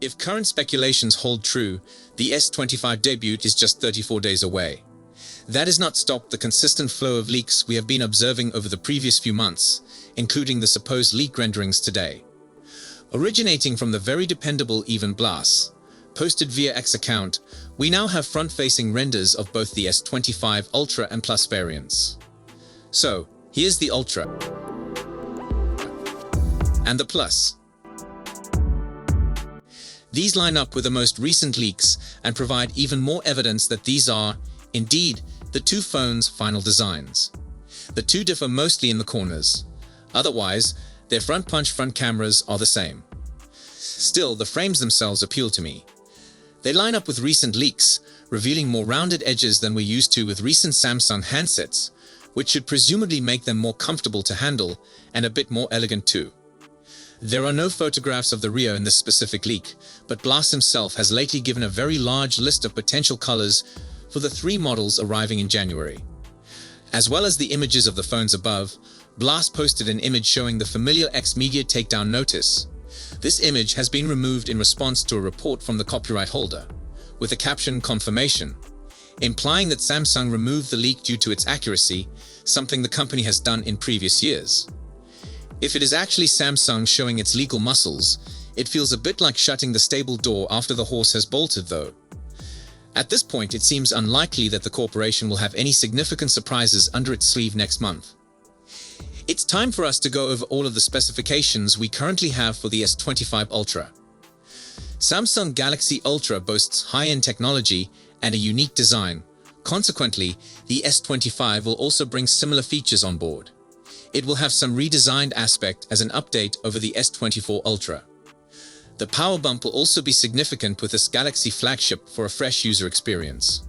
If current speculations hold true, the S25 debut is just 34 days away. That has not stopped the consistent flow of leaks we have been observing over the previous few months, including the supposed leak renderings today. Originating from the very dependable Evan Blass, posted via X account, we now have front-facing renders of both the S25 Ultra and Plus variants. So, here's the Ultra and the Plus. These line up with the most recent leaks and provide even more evidence that these are, indeed, the two phones' final designs. The two differ mostly in the corners. Otherwise, their front cameras are the same. Still, the frames themselves appeal to me. They line up with recent leaks, revealing more rounded edges than we're used to with recent Samsung handsets, which should presumably make them more comfortable to handle and a bit more elegant too. There are no photographs of the rear in this specific leak, but Blass himself has lately given a very large list of potential colors for the three models arriving in January. As well as the images of the phones above, Blass posted an image showing the familiar X-Media takedown notice. This image has been removed in response to a report from the copyright holder, with the caption "confirmation," implying that Samsung removed the leak due to its accuracy, something the company has done in previous years. If it is actually Samsung showing its legal muscles, it feels a bit like shutting the stable door after the horse has bolted though. At this point, it seems unlikely that the corporation will have any significant surprises under its sleeve next month. It's time for us to go over all of the specifications we currently have for the S25 Ultra. Samsung Galaxy Ultra boasts high-end technology and a unique design. Consequently, the S25 will also bring similar features on board. It will have some redesigned aspect as an update over the S24 Ultra. The power bump will also be significant with this Galaxy flagship for a fresh user experience.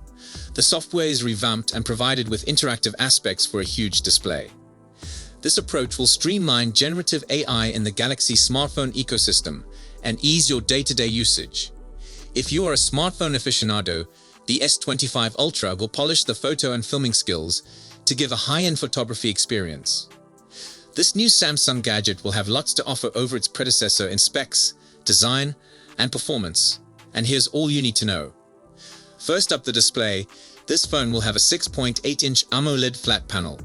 The software is revamped and provided with interactive aspects for a huge display. This approach will streamline generative AI in the Galaxy smartphone ecosystem and ease your day-to-day usage. If you are a smartphone aficionado, the S25 Ultra will polish the photo and filming skills to give a high-end photography experience. This new Samsung gadget will have lots to offer over its predecessor in specs, design, and performance. And here's all you need to know. First up, the display. This phone will have a 6.8-inch AMOLED flat panel.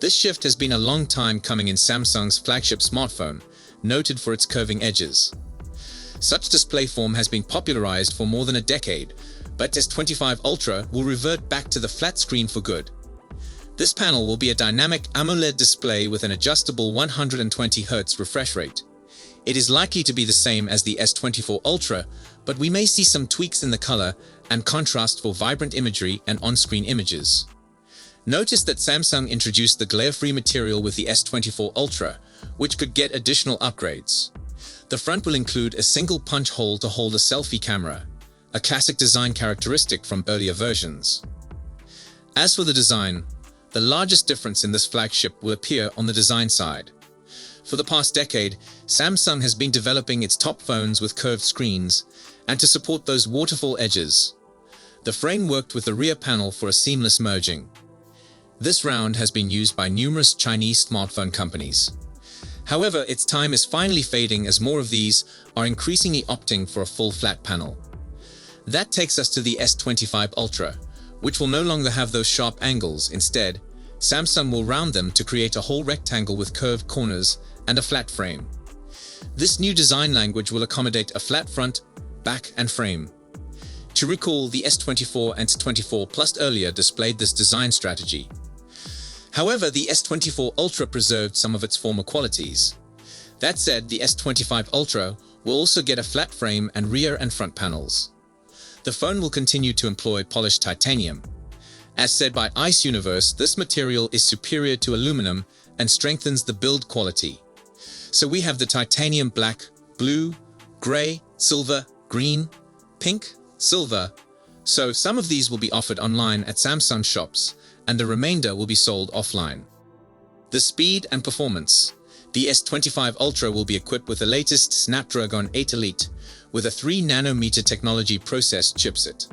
This shift has been a long time coming in Samsung's flagship smartphone, noted for its curving edges. Such display form has been popularized for more than a decade, but S25 Ultra will revert back to the flat screen for good. This panel will be a dynamic AMOLED display with an adjustable 120Hz refresh rate. It is likely to be the same as the S24 Ultra, but we may see some tweaks in the color and contrast for vibrant imagery and on-screen images. Notice that Samsung introduced the glare-free material with the S24 Ultra, which could get additional upgrades. The front will include a single punch hole to hold a selfie camera, a classic design characteristic from earlier versions. As for the design, the largest difference in this flagship will appear on the design side. For the past decade, Samsung has been developing its top phones with curved screens, and to support those waterfall edges, the frame worked with the rear panel for a seamless merging. This round has been used by numerous Chinese smartphone companies. However, its time is finally fading as more of these are increasingly opting for a full flat panel. That takes us to the S25 Ultra, which will no longer have those sharp angles. Instead, Samsung will round them to create a whole rectangle with curved corners and a flat frame. This new design language will accommodate a flat front, back, and frame. To recall, the S24 and S24 Plus earlier displayed this design strategy. However, the S24 Ultra preserved some of its former qualities. That said, the S25 Ultra will also get a flat frame and rear and front panels. The phone will continue to employ polished titanium. As said by Ice Universe, this material is superior to aluminum and strengthens the build quality. So we have the titanium black, blue, gray, silver, green, pink, silver. So some of these will be offered online at Samsung shops, and the remainder will be sold offline. The speed and performance. The S25 Ultra will be equipped with the latest Snapdragon 8 Elite with a 3nm technology processed chipset.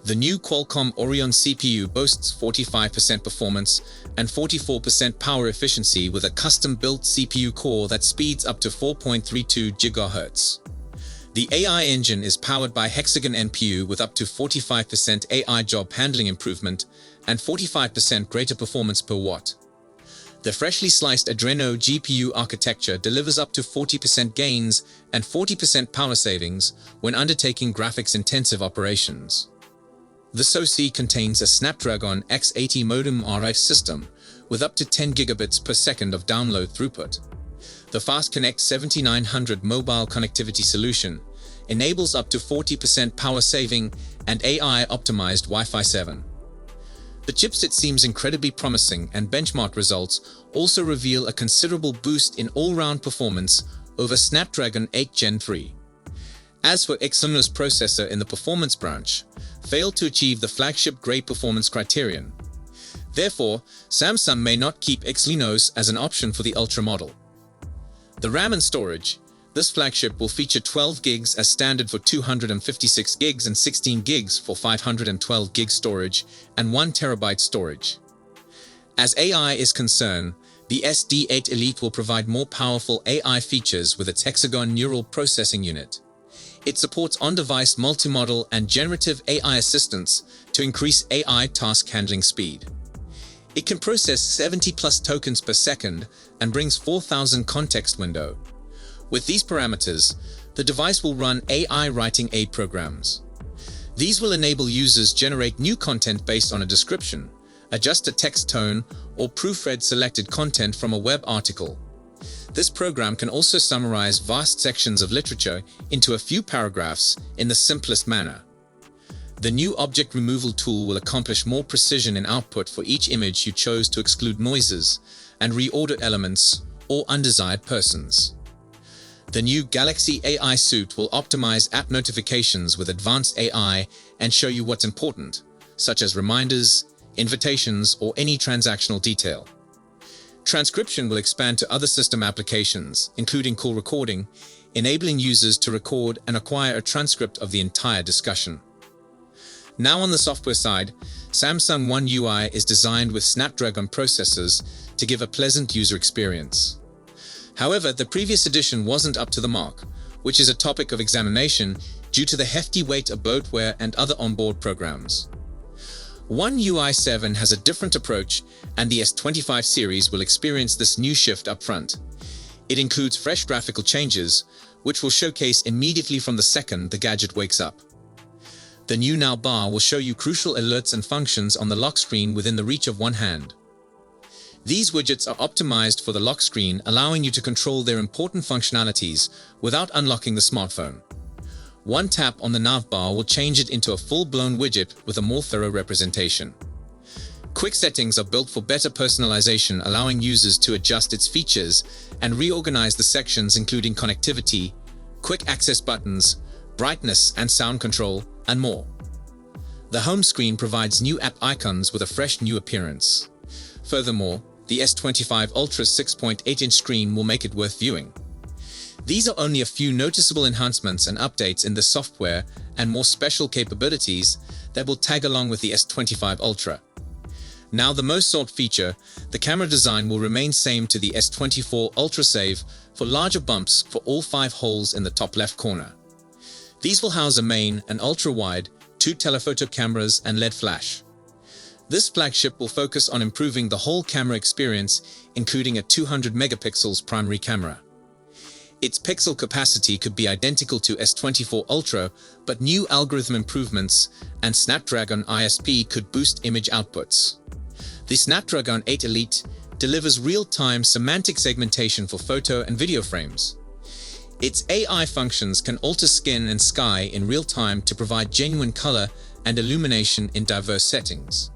The new Qualcomm Orion CPU boasts 45% performance and 44% power efficiency with a custom-built CPU core that speeds up to 4.32 GHz. The AI engine is powered by Hexagon NPU with up to 45% AI job handling improvement and 45% greater performance per watt. The freshly sliced Adreno GPU architecture delivers up to 40% gains and 40% power savings when undertaking graphics-intensive operations. The SoC contains a Snapdragon X80 modem RF system with up to 10 gigabits per second of download throughput. The Fast Connect 7900 mobile connectivity solution enables up to 40% power saving and AI-optimized Wi-Fi 7. The chipset seems incredibly promising, and benchmark results also reveal a considerable boost in all-round performance over Snapdragon 8 Gen 3. As for Exynos processor in the performance branch, failed to achieve the flagship-grade performance criterion. Therefore, Samsung may not keep Exynos as an option for the Ultra model. The RAM and storage. This flagship will feature 12 gigs as standard for 256 gigs and 16 gigs for 512 gig storage and 1 terabyte storage. As AI is concerned, the SD8 Elite will provide more powerful AI features with its Hexagon Neural Processing Unit. It supports on-device multimodal and generative AI assistance to increase AI task handling speed. It can process 70+ tokens per second and brings 4,000 context window. With these parameters, the device will run AI writing aid programs. These will enable users generate new content based on a description, adjust a text tone, or proofread selected content from a web article. This program can also summarize vast sections of literature into a few paragraphs in the simplest manner. The new object removal tool will accomplish more precision in output for each image you chose to exclude noises and reorder elements or undesired persons. The new Galaxy AI suite will optimize app notifications with advanced AI and show you what's important, such as reminders, invitations, or any transactional detail. Transcription will expand to other system applications, including call recording, enabling users to record and acquire a transcript of the entire discussion. Now on the software side, Samsung One UI is designed with Snapdragon processors to give a pleasant user experience. However, the previous edition wasn't up to the mark, which is a topic of examination due to the hefty weight of bloatware and other onboard programs. One UI 7 has a different approach, and the S25 series will experience this new shift up front. It includes fresh graphical changes, which will showcase immediately from the second the gadget wakes up. The new Now bar will show you crucial alerts and functions on the lock screen within the reach of one hand. These widgets are optimized for the lock screen, allowing you to control their important functionalities without unlocking the smartphone. One tap on the nav bar will change it into a full-blown widget with a more thorough representation. Quick settings are built for better personalization, allowing users to adjust its features and reorganize the sections including connectivity, quick access buttons, brightness and sound control, and more. The home screen provides new app icons with a fresh new appearance. Furthermore, the S25 Ultra's 6.8-inch screen will make it worth viewing. These are only a few noticeable enhancements and updates in the software and more special capabilities that will tag along with the S25 Ultra. Now the most sought feature, the camera design will remain same to the S24 Ultra save for larger bumps for all 5 holes in the top left corner. These will house a main and ultra-wide, 2 telephoto cameras and LED flash. This flagship will focus on improving the whole camera experience, including a 200 megapixels primary camera. Its pixel capacity could be identical to S24 Ultra, but new algorithm improvements and Snapdragon ISP could boost image outputs. The Snapdragon 8 Elite delivers real-time semantic segmentation for photo and video frames. Its AI functions can alter skin and sky in real time to provide genuine color and illumination in diverse settings.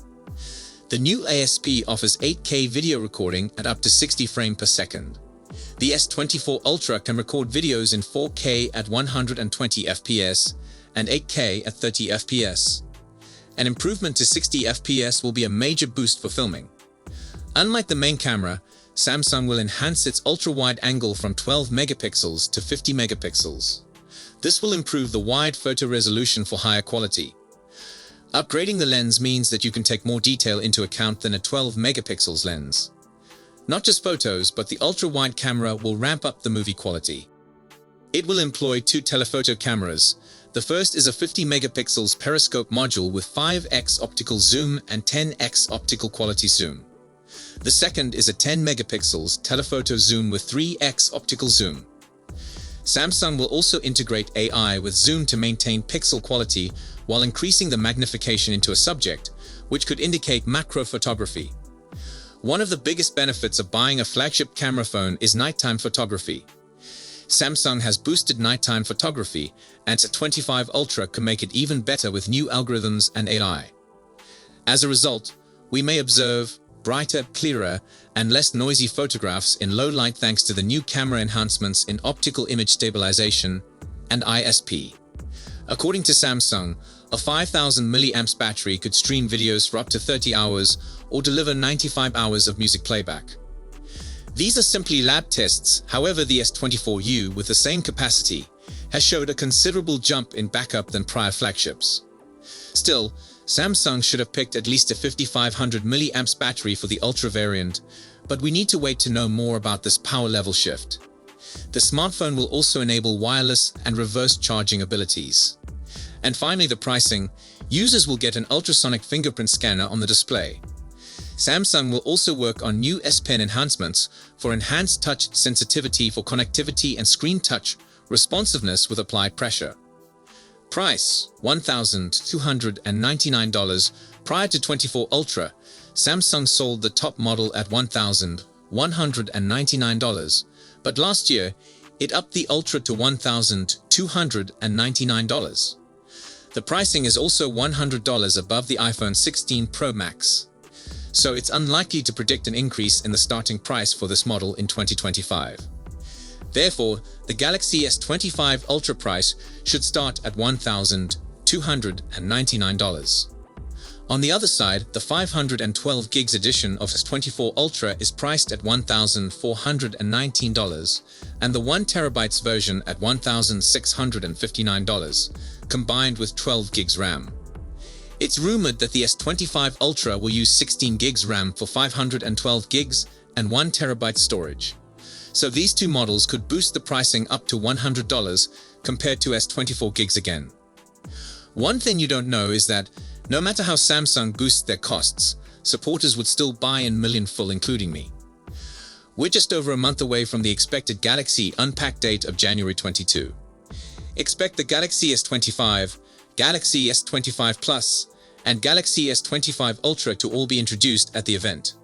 The new ASP offers 8K video recording at up to 60 frames per second. The S24 Ultra can record videos in 4K at 120 FPS and 8K at 30 FPS. An improvement to 60 FPS will be a major boost for filming. Unlike the main camera, Samsung will enhance its ultra-wide angle from 12 megapixels to 50 megapixels. This will improve the wide photo resolution for higher quality. Upgrading the lens means that you can take more detail into account than a 12 megapixels lens. Not just photos, but the ultra-wide camera will ramp up the movie quality. It will employ two telephoto cameras. The first is a 50 megapixels periscope module with 5x optical zoom and 10x optical quality zoom. The second is a 10 megapixels telephoto zoom with 3x optical zoom. Samsung will also integrate AI with zoom to maintain pixel quality while increasing the magnification into a subject, which could indicate macro photography. One of the biggest benefits of buying a flagship camera phone is nighttime photography. Samsung has boosted nighttime photography, and S25 Ultra can make it even better with new algorithms and AI. As a result, we may observe brighter, clearer, and less noisy photographs in low light thanks to the new camera enhancements in optical image stabilization and ISP. According to Samsung, a 5000 mAh battery could stream videos for up to 30 hours or deliver 95 hours of music playback. These are simply lab tests. However, the S24U with the same capacity has showed a considerable jump in backup than prior flagships. Still, Samsung should have picked at least a 5500 mAh battery for the Ultra variant, but we need to wait to know more about this power level shift. The smartphone will also enable wireless and reverse charging abilities. And finally, the pricing. Users will get an ultrasonic fingerprint scanner on the display. Samsung will also work on new S Pen enhancements for enhanced touch sensitivity for connectivity and screen touch responsiveness with applied pressure. Price: $1,299. Prior to 24 Ultra, Samsung sold the top model at $1,199, but last year it upped the Ultra to $1,299. The pricing is also $100 above the iPhone 16 Pro Max. So it's unlikely to predict an increase in the starting price for this model in 2025. Therefore, the Galaxy S25 Ultra price should start at $1,299. On the other side, the 512 GB edition of S24 Ultra is priced at $1,419 and the 1TB version at $1,659, combined with 12 GB RAM. It's rumored that the S25 Ultra will use 16 GB RAM for 512 GB and 1 TB storage. So these two models could boost the pricing up to $100 compared to S24 GB again. One thing you don't know is that no matter how Samsung boosts their costs, supporters would still buy in million full, including me. We're just over a month away from the expected Galaxy Unpacked date of January 22. Expect the Galaxy S25, Galaxy S25 Plus, and Galaxy S25 Ultra to all be introduced at the event.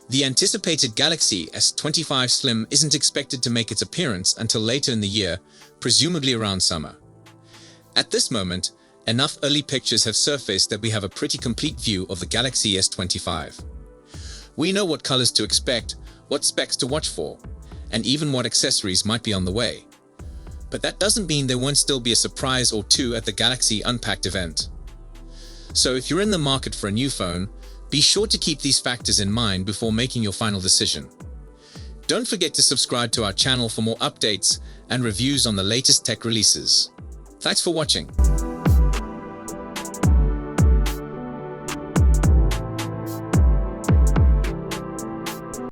The anticipated Galaxy S25 Slim isn't expected to make its appearance until later in the year, presumably around summer. At this moment, enough early pictures have surfaced that we have a pretty complete view of the Galaxy S25. We know what colors to expect, what specs to watch for, and even what accessories might be on the way. But that doesn't mean there won't still be a surprise or two at the Galaxy Unpacked event. So if you're in the market for a new phone, be sure to keep these factors in mind before making your final decision. Don't forget to subscribe to our channel for more updates and reviews on the latest tech releases. Thanks for watching.